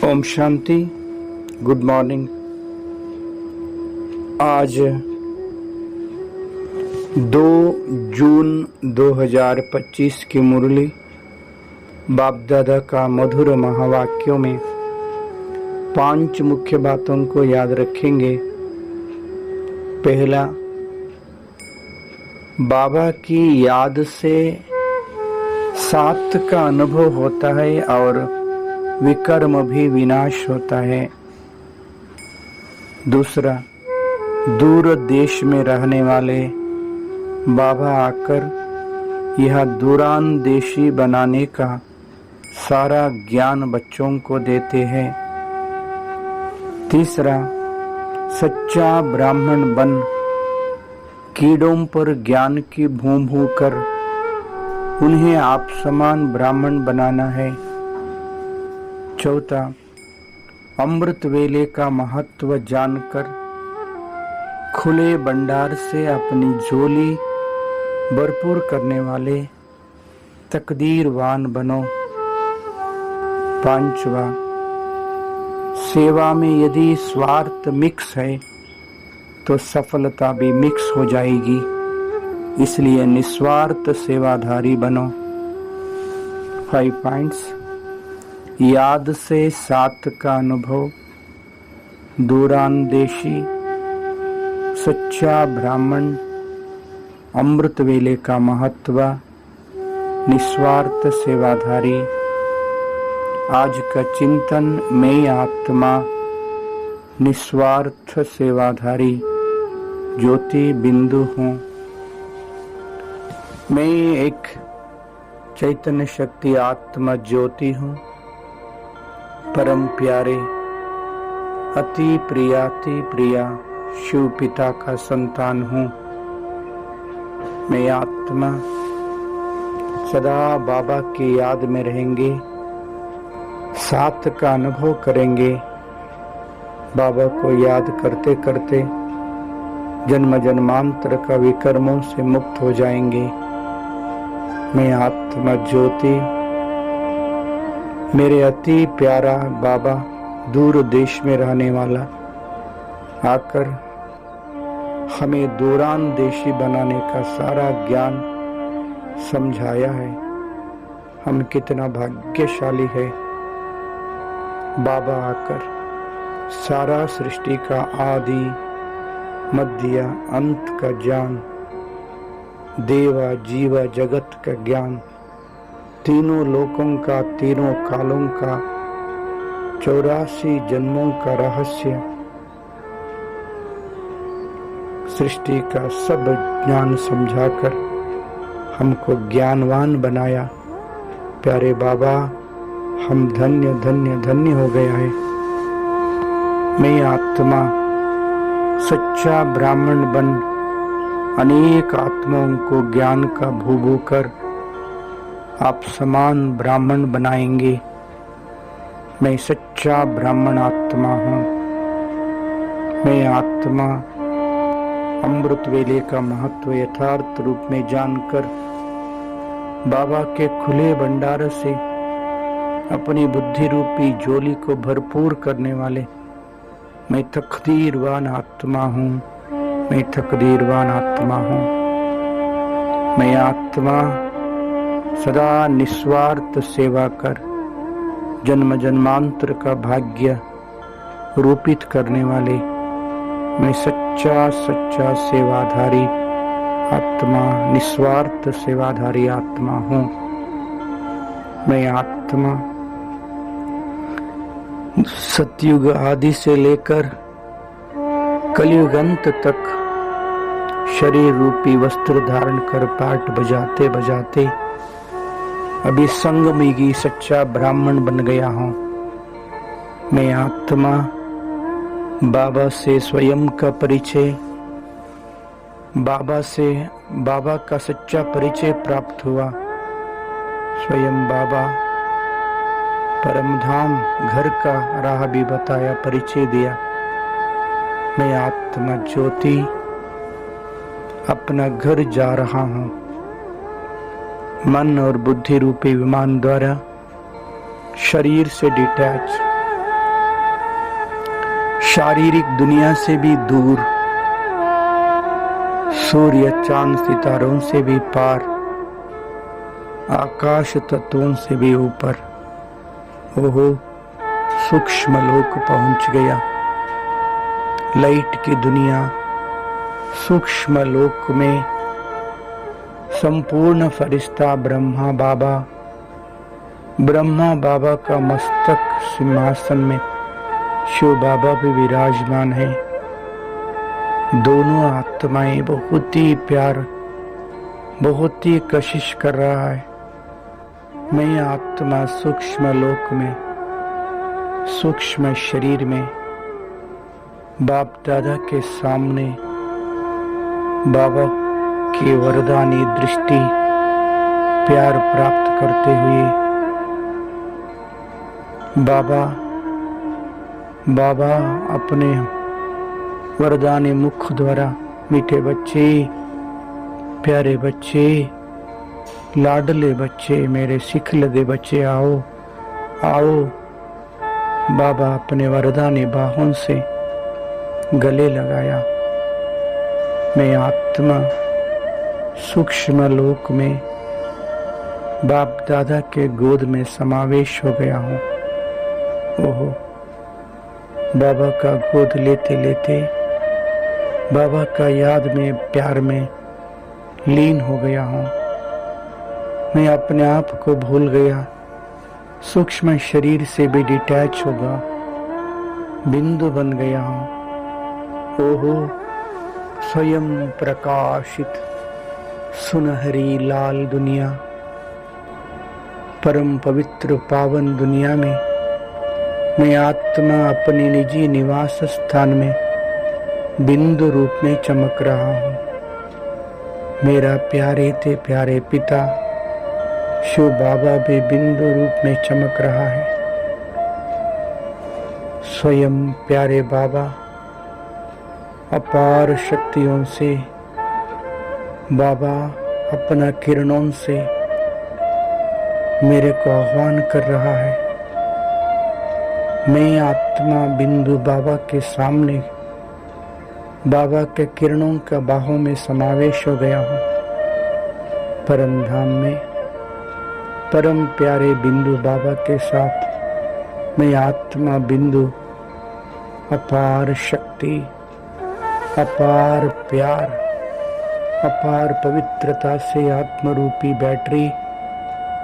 Om Shanti. Good morning. आज 2 जून 2025 की मुरली बाप दादा का मधुर महावाक्यों में 5 मुख्य बातों को याद रखेंगे। पहला, बाबा की याद से सात का अनुभव होता है और विकर्म भी विनाश होता है। दूसरा, दूर देश में रहने वाले बाबा आकर यह दूरान देशी बनाने का सारा ज्ञान बच्चों को देते हैं। तीसरा, सच्चा ब्राह्मण बन कीड़ों पर ज्ञान की भूं कर उन्हें आप समान ब्राह्मण बनाना है। चौथा, अमृत वेले का महत्व जानकर खुले भंडार से अपनी झोली भरपूर करने वाले तकदीरवान बनो। पांचवा, सेवा में यदि स्वार्थ मिक्स है तो सफलता भी मिक्स हो जाएगी, इसलिए निस्वार्थ सेवाधारी बनो। 5 पॉइंट्स। याद से सात का अनुभव, दूरान देशी, सच्चा ब्राह्मण, अमृत वेले का महत्व, निस्वार्थ सेवाधारी। आज का चिंतन, मैं आत्मा निस्वार्थ सेवाधारी ज्योति बिंदु हूँ। मैं एक चैतन्य शक्ति आत्मा ज्योति हूँ। परम प्यारे अति प्रिया शिव पिता का संतान हूँ। मैं आत्मा सदा बाबा की याद में रहेंगे, साथ का अनुभव करेंगे। बाबा को याद करते करते जन्म जन्मांतर का विकर्मों से मुक्त हो जाएंगे। मैं आत्मा ज्योति, मेरे अति प्यारा बाबा दूर देश में रहने वाला आकर हमें दूरान देशी बनाने का सारा ज्ञान समझाया है। हम कितना भाग्यशाली है। बाबा आकर सारा सृष्टि का आदि मध्य अंत का ज्ञान, देवा जीवा जगत का ज्ञान, तीनों लोकों का, तीनों कालों का, 84 जन्मों का रहस्य, सृष्टि का सब ज्ञान समझाकर हमको ज्ञानवान बनाया। प्यारे बाबा, हम धन्य धन्य धन्य हो गया है। मैं आत्मा सच्चा ब्राह्मण बन अनेक आत्माओं को ज्ञान का भूभू कर आप समान ब्राह्मण बनाएंगे। मैं सच्चा ब्राह्मण आत्मा हूँ। मैं आत्मा अमृत वेले का महत्व यथार्थ रूप में जानकर बाबा के खुले भंडार से अपनी बुद्धि रूपी झोली को भरपूर करने वाले मैं तकदीरवान आत्मा हूँ। मैं तकदीरवान आत्मा हूँ। मैं आत्मा सदा निस्वार्थ सेवा कर जन्म जन्मांतर का भाग्य रूपित करने वाले मैं सच्चा सच्चा सेवाधारी आत्मा, निस्वार्थ सेवाधारी आत्मा हूँ। मैं आत्मा सतयुग आदि से लेकर कलयुग अंत तक शरीर रूपी वस्त्र धारण कर पाठ बजाते बजाते अभी संगमिगी सच्चा ब्राह्मण बन गया हूँ। मैं आत्मा बाबा से स्वयं का परिचय, बाबा का सच्चा परिचय प्राप्त हुआ। स्वयं बाबा परमधाम घर का राह भी बताया, परिचय दिया। मैं आत्मा ज्योति अपना घर जा रहा हूँ। मन और बुद्धि रूपी विमान द्वारा शरीर से डिटैच शारीरिक दुनिया से भी दूर, सूर्य चांद सितारों से भी पार, आकाश तत्वों से भी ऊपर, ओहो सूक्ष्म लोक पहुंच गया। लाइट की दुनिया सूक्ष्म लोक में संपूर्ण फरिश्ता ब्रह्मा बाबा का मस्तक सिंहासन में शिव बाबा भी विराजमान है। दोनों आत्माएं बहुत ही प्यार, बहुत ही कशिश कर रहा है। मैं आत्मा सूक्ष्म लोक में, सूक्ष्म शरीर में बाप दादा के सामने बाबा की वरदानी दृष्टि प्यार प्राप्त करते हुए बाबा अपने वरदानी मुख द्वारा मीठे बच्चे, प्यारे बच्चे, लाडले बच्चे, मेरे सिखलदे बच्चे आओ आओ। बाबा अपने वरदानी बाहों से गले लगाया। मैं आत्मा सूक्ष्म लोक में बाप दादा के गोद में समावेश हो गया हूँ। ओहो, बाबा का गोद लेते लेते बाबा का याद में, प्यार में लीन हो गया हूँ। मैं अपने आप को भूल गया, सूक्ष्म शरीर से भी डिटैच होगा, बिंदु बन गया हूँ। ओहो, स्वयं प्रकाशित सुनहरी लाल दुनिया, परम पवित्र पावन दुनिया में मैं आत्मा अपने निजी निवास स्थान में बिंदु रूप में चमक रहा हूँ। मेरा प्यारे ते प्यारे पिता शिव बाबा भी बिंदु रूप में चमक रहा है। स्वयं प्यारे बाबा अपार शक्तियों से, बाबा अपना किरणों से मेरे को आह्वान कर रहा है। मैं आत्मा बिंदु बाबा के सामने, बाबा के किरणों का बाहों में समावेश हो गया हूँ। परम धाम में परम प्यारे बिंदु बाबा के साथ मैं आत्मा बिंदु अपार शक्ति, अपार प्यार, अपार पवित्रता से आत्मरूपी बैटरी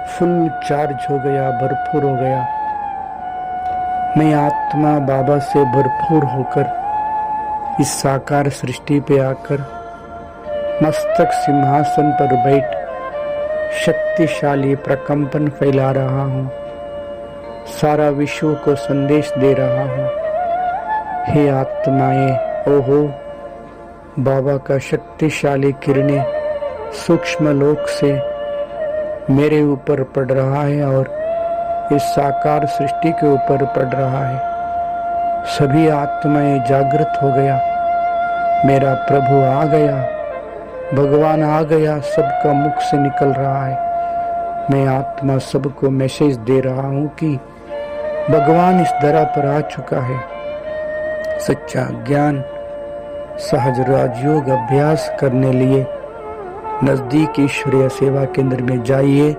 फुल चार्ज हो गया, भरपूर हो गया। मैं आत्मा बाबा से भरपूर होकर इस साकार सृष्टि पे आकर मस्तक सिंहासन पर बैठ शक्तिशाली प्रकंपन फैला रहा हूँ। सारा विश्व को संदेश दे रहा हूँ, हे आत्माएं, ओहो, बाबा का शक्तिशाली किरणें सूक्ष्म लोक से मेरे ऊपर पड़ रहा है और इस साकार सृष्टि के ऊपर पड़ रहा है। सभी आत्माएं जागृत हो गया, मेरा प्रभु आ गया, भगवान आ गया, सबका मुख से निकल रहा है। मैं आत्मा सबको मैसेज दे रहा हूँ कि भगवान इस धरा पर आ चुका है। सच्चा ज्ञान सहज राजयोग अभ्यास करने लिए नजदीक ईश्वरीय सेवा केंद्र में जाइए।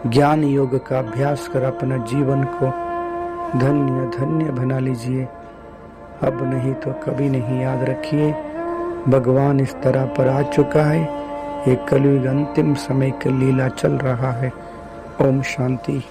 ज्ञान योग का अभ्यास कर अपना जीवन को धन्य धन्य बना लीजिए। अब नहीं तो कभी नहीं, याद रखिए भगवान इस तरह पर आ चुका है। ये कलयुग अंतिम समय की लीला चल रहा है। ओम शांति।